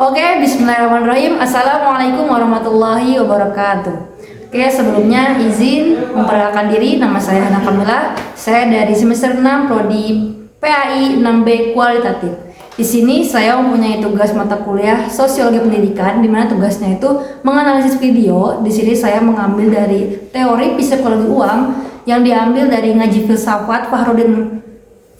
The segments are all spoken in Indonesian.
Oke, bismillahirrahmanirrahim. Assalamualaikum warahmatullahi wabarakatuh. Oke, sebelumnya izin memperkenalkan diri. Nama saya Hana Kamila. Saya dari semester 6 Prodi PAI 6B Kualitatif. Di sini saya mempunyai tugas mata kuliah Sosiologi Pendidikan, di mana tugasnya itu menganalisis video. Di sini saya mengambil dari teori psikologi uang yang diambil dari ngaji filsafat Fahrudin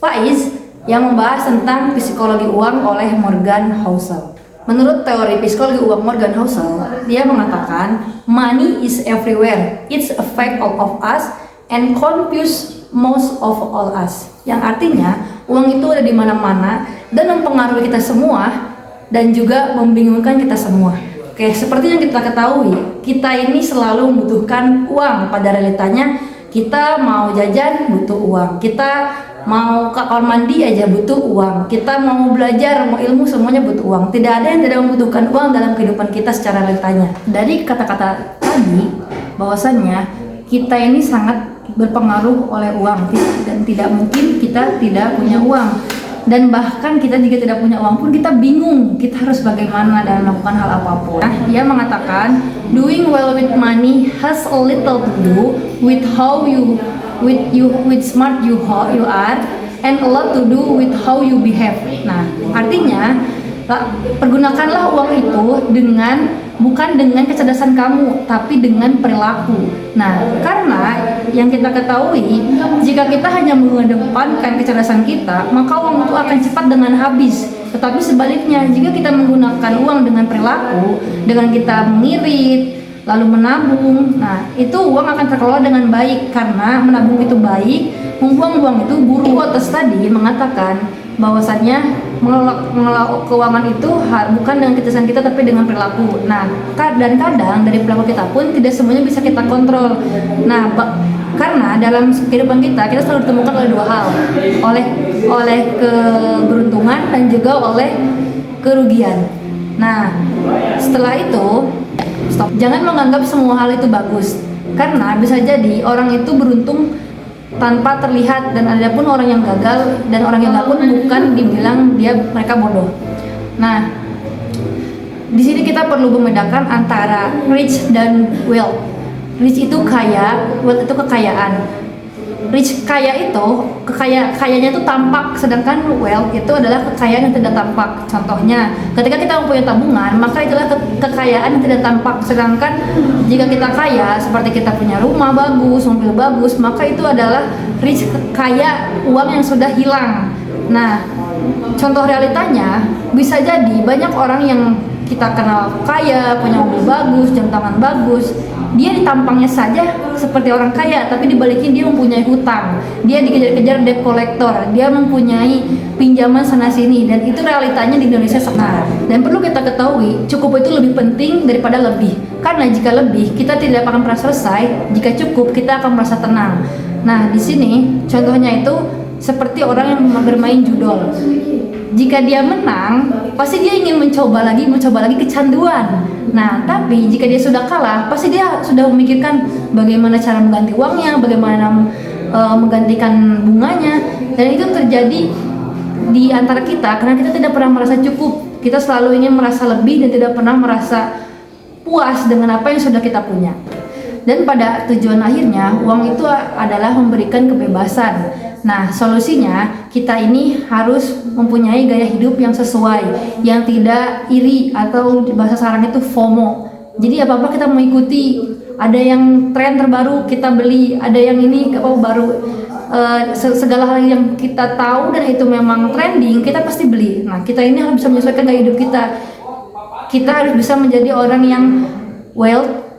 Faiz yang membahas tentang psikologi uang oleh Morgan Housel. Menurut teori psikologi uang Morgan Housel, dia mengatakan money is everywhere, it's a fact of us and confuse most of all us. Yang artinya uang itu ada di mana-mana dan mempengaruhi kita semua dan juga membingungkan kita semua. Oke, seperti yang kita ketahui, kita ini selalu membutuhkan uang. Pada realitanya kita mau jajan butuh uang, kita mau ke kamar mandi aja butuh uang, kita mau belajar, mau ilmu, semuanya butuh uang. Tidak ada yang tidak membutuhkan uang dalam kehidupan kita secara realitanya. Dari kata-kata tadi, bahwasannya kita ini sangat berpengaruh oleh uang dan tidak mungkin kita tidak punya uang. Dan bahkan kita jika tidak punya uang pun kita bingung kita harus bagaimana dalam melakukan hal apapun. Dia mengatakan doing well with money has a little to do with how you with smart you are and a lot to do with how you behave. Nah, artinya pergunakanlah uang itu bukan dengan kecerdasan kamu, tapi dengan perilaku. Nah, karena yang kita ketahui, jika kita hanya mengedepankan kecerdasan kita, maka uang itu akan cepat dengan habis. Tetapi sebaliknya, jika kita menggunakan uang dengan perilaku, dengan kita mengirit, lalu menabung, nah itu uang akan terkelola dengan baik. Karena menabung itu baik, membuang uang itu buruk. Quotes tadi mengatakan bahwasannya mengelola keuangan itu bukan dengan kecerdasan kita tapi dengan perilaku. Nah, dan kadang dari perilaku kita pun tidak semuanya bisa kita kontrol. Nah, karena dalam kehidupan kita selalu ditemukan oleh dua hal, oleh keberuntungan dan juga oleh kerugian. Nah, setelah itu jangan menganggap semua hal itu bagus, karena bisa jadi orang itu beruntung tanpa terlihat, dan ada pun orang yang gagal dan orang yang pun bukan dibilang mereka bodoh. Nah, di sini kita perlu membedakan antara rich dan wealth. Rich itu kaya, wealth itu kekayaan. Rich kaya itu kayanya itu tampak, sedangkan wealth itu adalah kekayaan yang tidak tampak. Contohnya, ketika kita mempunyai tabungan, maka itulah kekayaan yang tidak tampak. Sedangkan jika kita kaya, seperti kita punya rumah bagus, mobil bagus, maka itu adalah rich, kaya uang yang sudah hilang. Nah, contoh realitanya bisa jadi banyak orang yang kita kenal kaya, punya mobil bagus, jam tangan bagus, dia ditampangnya saja seperti orang kaya, tapi dibalikin dia mempunyai hutang, dia dikejar-kejar debt collector, dia mempunyai pinjaman sana sini, dan itu realitanya di Indonesia sekarang. Dan perlu kita ketahui, cukup itu lebih penting daripada lebih, karena jika lebih kita tidak akan pernah selesai, jika cukup kita akan merasa tenang. Nah, di sini contohnya itu seperti orang yang bermain judol. Jika dia menang, pasti dia ingin mencoba lagi kecanduan. Nah, tapi jika dia sudah kalah, pasti dia sudah memikirkan bagaimana cara mengganti uangnya, bagaimana menggantikan bunganya. Dan itu terjadi di antara kita karena kita tidak pernah merasa cukup. Kita selalu ingin merasa lebih dan tidak pernah merasa puas dengan apa yang sudah kita punya. Dan pada tujuan akhirnya, uang itu adalah memberikan kebebasan. Nah, solusinya kita ini harus mempunyai gaya hidup yang sesuai, yang tidak iri atau bahasa sekarang itu FOMO. Jadi apa-apa kita mengikuti, ada yang tren terbaru kita beli, ada yang ini baru, segala hal yang kita tahu dan itu memang trending kita pasti beli. Nah, kita ini harus bisa menyesuaikan gaya hidup kita. Kita harus bisa menjadi orang yang wealth,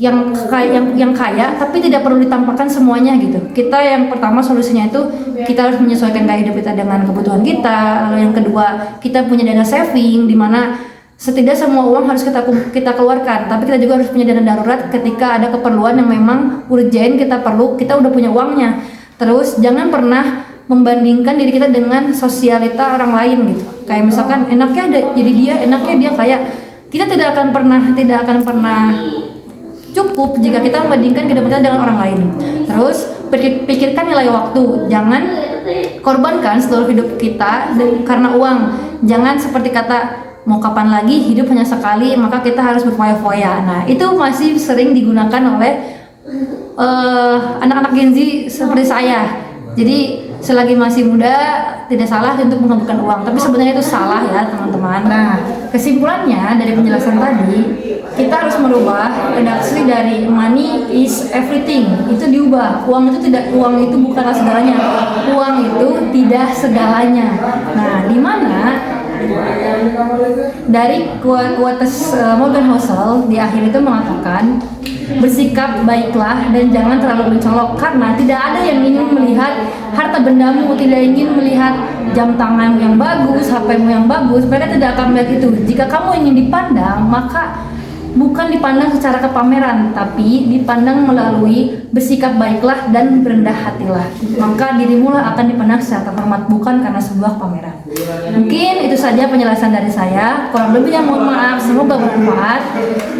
yang kaya tapi tidak perlu ditampakkan semuanya gitu. Kita yang pertama solusinya itu kita harus menyesuaikan gaya hidup kita dengan kebutuhan kita. Lalu yang kedua, kita punya dana saving di mana setidaknya semua uang harus kita keluarkan, tapi kita juga harus punya dana darurat ketika ada keperluan yang memang urgent kita udah punya uangnya. Terus jangan pernah membandingkan diri kita dengan sosialita orang lain gitu. Kayak misalkan enaknya dia kayak kita tidak akan pernah cukup jika kita membandingkan kehidupan kita dengan orang lain. Terus pikirkan nilai waktu, jangan korbankan seluruh hidup kita karena uang. Jangan seperti kata mau kapan lagi, hidup hanya sekali, maka kita harus berfoya-foya. Nah, itu masih sering digunakan oleh anak-anak Gen Z seperti saya. Jadi selagi masih muda tidak salah untuk mengumpulkan uang, tapi sebenarnya itu salah ya teman-teman. Nah, kesimpulannya dari penjelasan tadi, kita harus merubah redaksi dari money is everything, itu diubah. Uang itu bukanlah segalanya. Uang itu tidak segalanya. Nah, di mana dari quotes Morgan Housel di akhir itu mengatakan, bersikap baiklah dan jangan terlalu mencolok, karena tidak ada yang ingin melihat harta bendamu, tidak ingin melihat jam tanganmu yang bagus, HP-mu yang bagus. Mereka tidak akan melihat itu. Jika kamu ingin dipandang, maka bukan dipandang secara kepameran, tapi dipandang melalui bersikap baiklah dan berendah hatilah. Maka dirimu lah akan dipandang secara terhormat, bukan karena sebuah pameran. Mungkin itu saja penjelasan dari saya. Kurang lebihnya mohon maaf, semoga bermanfaat.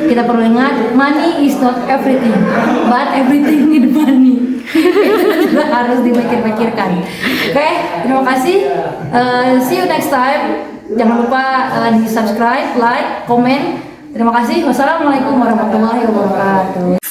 Kita perlu ingat, money is not everything, but everything is money. Itu juga harus dipikir-pikirkan. Oke, terima kasih. See you next time. Jangan lupa di subscribe, like, komen. Terima kasih. Wassalamualaikum warahmatullahi wabarakatuh.